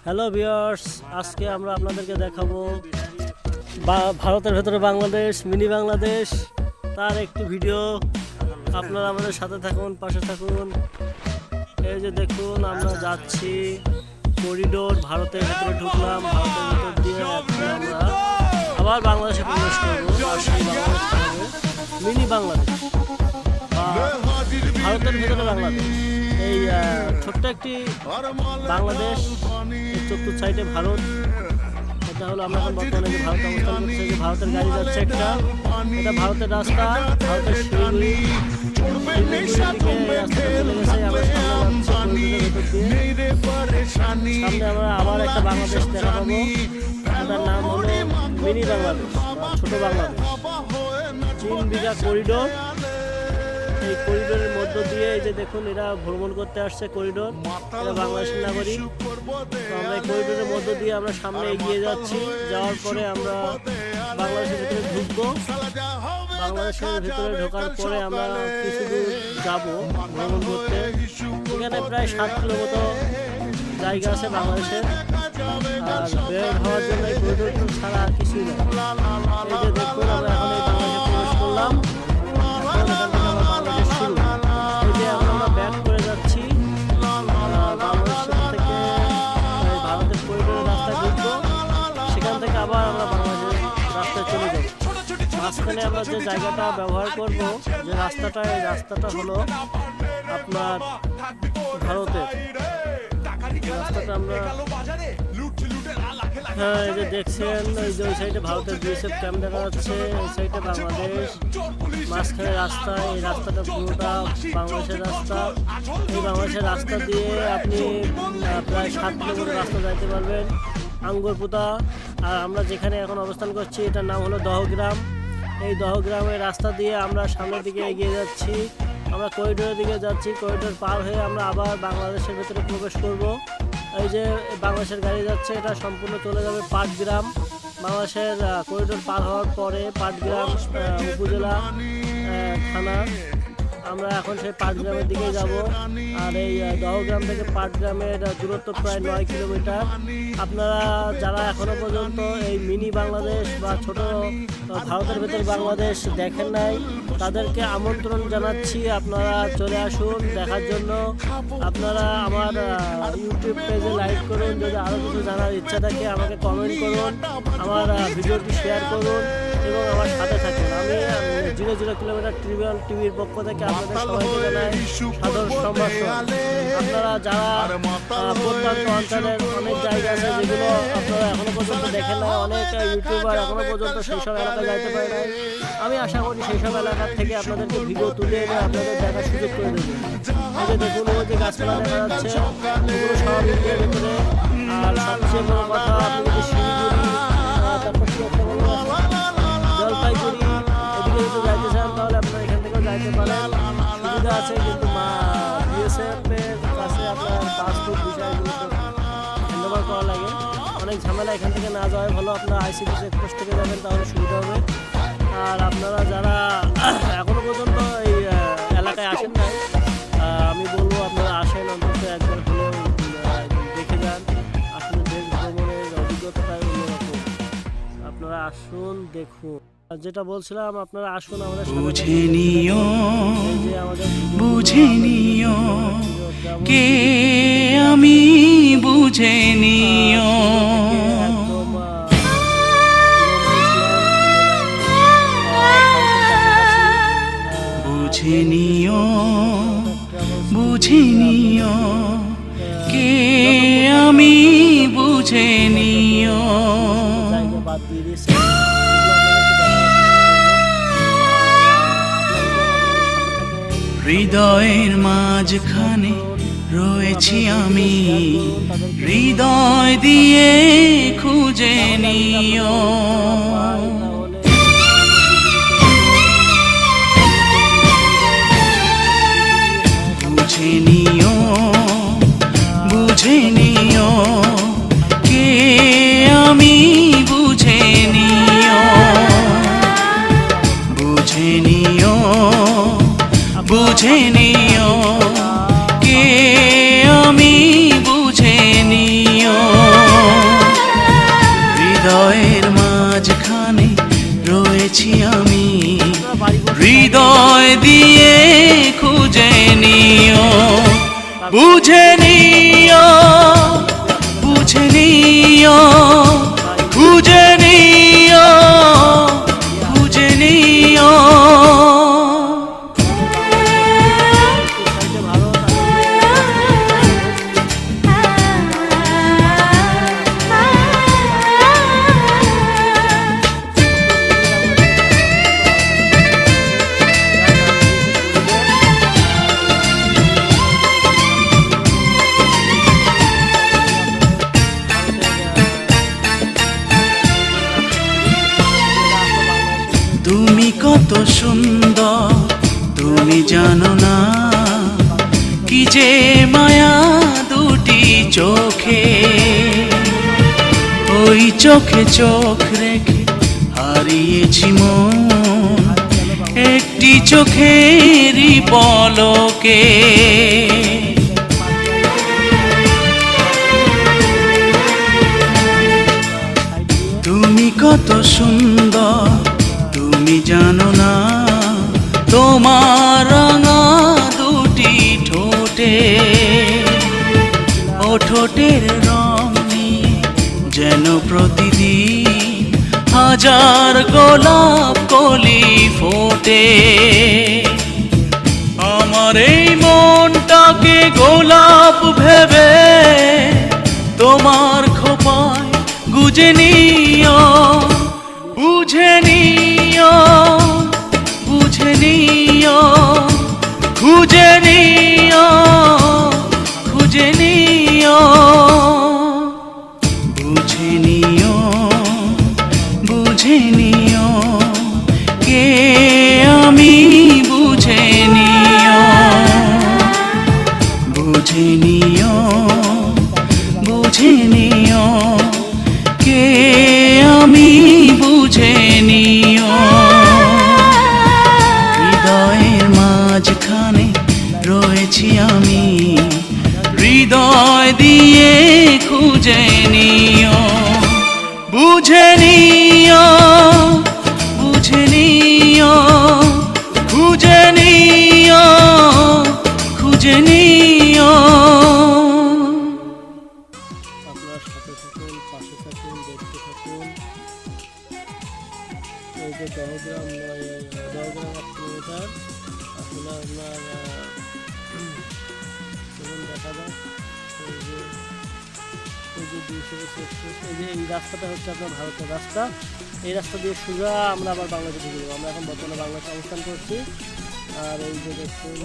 Hello viewers, আজকে আমরা আপনাদেরকে দেখাবো ভারতের ভেতরে বাংলাদেশ, মিনি বাংলাদেশ, তার একটি ভিডিও। আপনারা আমাদের সাথে থাকুন, পাশে থাকুন। এই যে দেখুন, আমরা যাচ্ছি করিডোর, ভারতের ভেতরে ঢুকলাম, ভারতের ভেতর দিয়ে আমরা আবার বাংলাদেশে প্রবেশ করবো। আর সেই বাংলাদেশটা হবে মিনি বাংলাদেশ বা ভারতের ভেতরে বাংলাদেশ। এই ছোট্ট একটি বাংলাদেশ, চতুর্থ সাইডে ভারত। এটা হলো আমরা এখন বর্তমানে যে ভারত অবস্থান করছে, যে ভারতের গাড়ি যাচ্ছে একটা, এটা ভারতের রাস্তা, ভারতের শিলিগুড়ি দিকে রাস্তাটা চলে গেছে। আমরা সামনে আমরা আবার একটা বাংলাদেশ দেখা পাবো, এটার নাম হলো মিনি বাংলাদেশ বা ছোট বাংলাদেশ। 3 বিঘা করিডোর, এই করিডোরের মধ্য দিয়ে এই যে দেখুন, এরা ভ্রমণ করতে আসছে করিডোর, এরা বাংলাদেশের নাগরিক। তো আমরা এই করিডোরের মধ্য দিয়ে আমরা সামনে এগিয়ে যাচ্ছি। যাওয়ার পরে আমরা বাংলাদেশের ভিতরে ঢুকবো। বাংলাদেশের ভিতরে ঢোকার পরে আমরা কিছু দূর যাবো ভ্রমণ করতে। এখানে প্রায় 7 কিলো মতো জায়গা আছে বাংলাদেশের। আর বের হওয়ার জন্য এই করিডোর ছাড়া আর কিছুই না। এই যে দেখুন, আমরা এখন এই বাংলাদেশে প্রবেশ করলাম। মাঝখানে আমরা যে জায়গাটা ব্যবহার করব, যে রাস্তাটা, এই রাস্তাটা হলো আপনার ভারতের রাস্তাটা। আমরা হ্যাঁ, এই যে দেখছেন, এই যে ওই সাইডে ভারতের বিএসএফ ক্যাম্প দেখা যাচ্ছে, এই সাইডে বাংলাদেশ, মাঝখানে রাস্তা। এই রাস্তাটা পুরোটা বাংলাদেশের রাস্তা। এই বাংলাদেশের রাস্তা দিয়ে আপনি প্রায় 7 কিলোমিটার রাস্তা যাইতে পারবেন, আঙ্গুরপুতা। আর আমরা যেখানে এখন অবস্থান করছি, এটার নাম হলো দহগ্রাম। এই দহগ্রামের রাস্তা দিয়ে আমরা সামনের দিকে এগিয়ে যাচ্ছি। আমরা করিডোরের দিকে যাচ্ছি। করিডোর পার হয়ে আমরা আবার বাংলাদেশের ভেতরে প্রবেশ করব। এই যে বাংলাদেশের গাড়ি যাচ্ছে, এটা সম্পূর্ণ চলে যাবে পাটগ্রাম। বাংলাদেশের করিডোর পার হওয়ার পরে পাটগ্রাম উপজেলা থানা। আমরা এখন সেই পাটগ্রামের দিকে যাব। আর এই দহগ্রাম থেকে পাটগ্রামের দূরত্ব প্রায় 9 কিলোমিটার। আপনারা যারা এখনো পর্যন্ত এই মিনি বাংলাদেশ বা ছোট ভারতের ভেতর বাংলাদেশ দেখেন নাই, তাদেরকে আমন্ত্রণ জানাচ্ছি, আপনারা চলে আসুন দেখার জন্য। আপনারা আমার ইউটিউব পেজে লাইক করুন। যদি আরও কিছু জানার ইচ্ছা থাকে আমাকে কমেন্ট করুন, আমার ভিডিওটি শেয়ার করুন এবং আমার সাথে থাকুন। আমি 00 কিলোমিটার ট্রিবিউন টিভির পক্ষ থেকে আপনাদের সবাইকে জানাই সাদর সম্ভাষণ। আপনারা যারা প্রত্যন্ত অঞ্চলের অনেক জায়গা আছে যেগুলো আপনারা এখনো পর্যন্ত দেখেন না, অনেক ইউটিউবার এখনো পর্যন্ত সেই সব এলাকায় যাইতে পারে নাই, আমি আশা করি সেই সব এলাকার থেকে আপনাদেরকে ভিডিও তুলে এনে আপনাদের দেখার সুযোগ করে দেবো। এই যে দেখুন, ওই যে গাছপালা দেখা যাচ্ছে, ওগুলো সব ইন্ডিয়ার ভেতরে। আর সবচেয়ে বড় কথা, আপনি যদি শিলিগুড়ি, তারপর কি একটা বলবো, জলপাইগুড়ি এদিকে যদি যাইতে চান, তাহলে আপনারা এখান থেকেও যাইতে পারেন, সুবিধা আছে। কিন্তু বিএসএফের কাছে আপনার পাসপোর্ট বিষয়গুলো হ্যান্ডওভার করা লাগে, অনেক ঝামেলা। এখান থেকে না যাওয়াই ভালো, আপনারা আইসিডি চেকপোস্ট থেকে যাবেন, তাহলে সুবিধা হবে। আর আপনারা যারা এখনো পর্যন্ত এই এলাকায় আসেন নাই, আমি বলবো আপনারা আসেন, অন্তত একবার হলেও দেখে যান। আসলে দেশ ভ্রমণের অভিজ্ঞতাটাই অন্যরকম। আপনারা আসুন, দেখুন। যেটা বলছিলাম, আপনারা আসুন আমাদের বুঝে নিও, বুঝে নিও, কে আমি বুঝে নিও, বুঝে নিও, বুঝে নিও, কে আমি বুঝে নিও। হৃদয়ের মাঝখানে রয়েছি আমি, হৃদয় দিয়ে খুঁজে নিও, বুঝে নিও, বুঝে নিও, কে আমি বুঝে নিও, বুঝে নিও, বুঝে নিও, কে আমি বুঝে নিও। বুঝে নিও, বুঝে নিও, খুঁজে নিও, খুঁজে নিও। তুমি কত সুন্দর তুমি জানো না, কি যে মায়া দুটি চোখে, ওই চোখে চোখ রেখে হারিয়েছি মন একটি চোখেরই পলকে। তুমি কত সুন্দর তুমি জানো না, তোমার রাঙা দুটি ঠোঁটে, ও ঠোঁটের রং নিয়ে যেন প্রতিদিন হাজার গোলাপ কলি ফোটে। আমার এই মনটাকে গোলাপ ভেবে তোমার খোপায় গুজে নিও, বুঝে নিও, বুঝে নিও, খুঁজে নিও, খুঁজে নিও, বুঝে নিও, বুঝে নিও, কে আমি বুঝে নিও, বুঝে নিও, বুঝে নিও, কে আমি বুঝে নিও। হৃদয়ের মাঝখানে রয়েছি আমি, হৃদয় দিয়ে খুঁজে নিও, বুঝে নিও, বুঝে নিও, খুঁজে নিও, খুঁজে নিও। আপনার সাথে থাকুন, পাশে থাকুন, দেখতে থাকুন। এই যে দহগ্রাম কিলোমিটার আসলে আপনার দেখা যায় এই যে 200 এই যে এই রাস্তাটা হচ্ছে আপনার ভারতের রাস্তা। এই রাস্তা দিয়ে সোজা আমরা আবার বাংলাদেশে ঢুকে যাবো। আমরা এখন বর্তমানে বাংলাদেশে অবস্থান করছি। আর এই যে দেখুন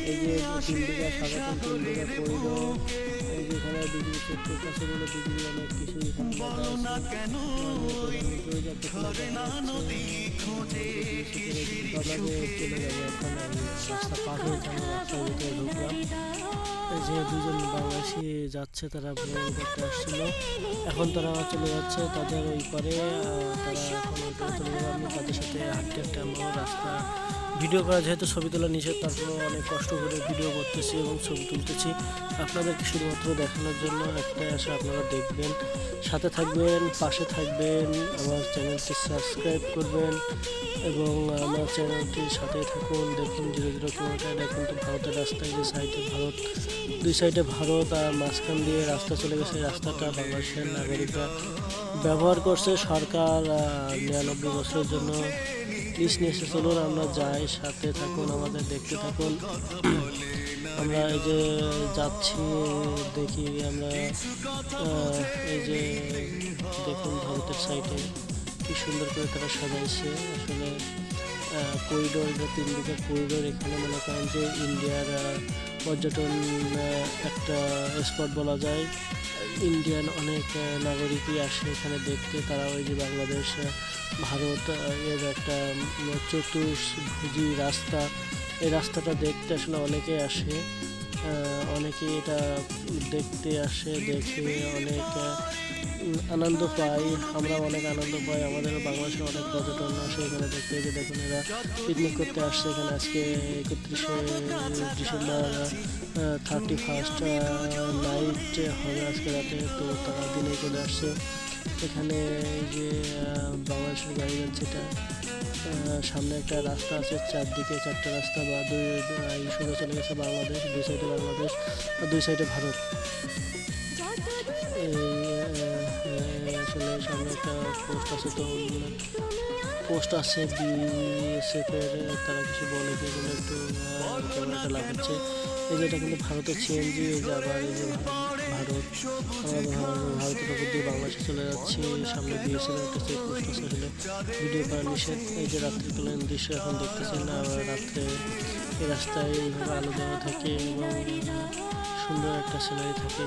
এই যে তিনদিকে স্বাগতম, তিনদিকে করিডোর, এই যে এখানে বিজলি সেক্টর কাছে বলে বিজলি অনেক কিছু এখানে চলে যাবে। এখন রাস্তা পার হয়ে আমরা রাস্তার ভিতরে ঢুকলাম। এই যে দুজন বাংলাদেশি যাচ্ছে, তারা ভ্রমণ করতে আসছিল, এখন তারা চলে যাচ্ছে তাদের ওই পারে। তারা এখন ওই পারে চলে যাবে। আমি তাদের সাথে হাঁটতে হাঁটতে আমরা রাস্তা ভিডিও করা, যেহেতু ছবি তোলা নিষেধ, তারপরে অনেক কষ্ট করে ভিডিও করতেছি এবং ছবি তুলতেছি আপনাদেরকে শুধুমাত্র দেখানোর জন্য। একটাই আশা, আপনারা দেখবেন, সাথে থাকবেন, পাশে থাকবেন, আমার চ্যানেলটি সাবস্ক্রাইব করবেন এবং আমার চ্যানেলটির সাথেই থাকুন। দেখুন 0 কিলোমিটার, দেখুন তো ভারতের রাস্তায় যে সাইডে ভারত, দুই সাইডে ভারত আর মাঝখান দিয়ে রাস্তা চলে গেছে। রাস্তাটা বাংলাদেশের নাগরিকরা ব্যবহার করছে, সরকার 99 বছরের জন্য লিজ নিয়েছে। চলুন আমরা যাই, সাথে থাকুন, আমাদের দেখতে থাকুন। আমরা এই যে যাচ্ছি, দেখি আমরা এই যে দেখুন ভারতের সাইডে কি সুন্দর করে তারা সাজাইছে। আসলে করিডোর, যে 3 দিকের করিডোর, এখানে মনে করেন যে ইন্ডিয়ার পর্যটন একটা স্পট বলা যায়। ইন্ডিয়ান অনেক নাগরিকই আসে এখানে দেখতে। তারা ওই যে বাংলাদেশ ভারত এর একটা চতুর্ভুজি রাস্তা, এই রাস্তাটা দেখতে আসলে অনেকে আসে, অনেকে এটা দেখতে আসে, দেখে অনেক আনন্দ পাই। আমরা অনেক আনন্দ পাই, আমাদের বাংলাদেশে অনেক পর্যটন আসে এখানে দেখতে। যে দেখুন এরা পিকনিক করতে আসছে এখানে। আজকে 31শে ডিসেম্বর, 31st নাইট হবে আজকে রাতে, তো তারা দিনে চলে আসছে। এখানে এই যে বাংলাদেশের গাড়ি যাচ্ছে, এটা সামনে একটা রাস্তা আছে, চারদিকে চারটা রাস্তা বা দুই সোজা চলে গেছে বাংলাদেশ, দুই সাইডে বাংলাদেশ আর দুই সাইডে ভারত। এই আসলে সামনে একটা পোস্ট আছে, তো পোস্ট আছে BSF এর, তারা কিছু বলে যে এগুলো একটু ক্যামেরাটা লাগাচ্ছে। এই যে এটা কিন্তু ভারতের CNG, এই যে আবার এই যে ভারতের উপর দিয়ে বাংলাদেশে চলে যাচ্ছি। সামনে BSF একটা চেকপোস্ট আছে, আসলে ভিডিও করা নিষেধ। এই যে রাত্রিকালীন দৃশ্য এখন দেখতেছেন, রাত্রে এই রাস্তায় এইভাবে আলো দেওয়া থাকে এবং সুন্দর একটা সিনারি থাকে।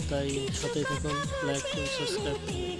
তাই সাথেই থাকুন, লাইক করুন, সাবস্ক্রাইব করুন।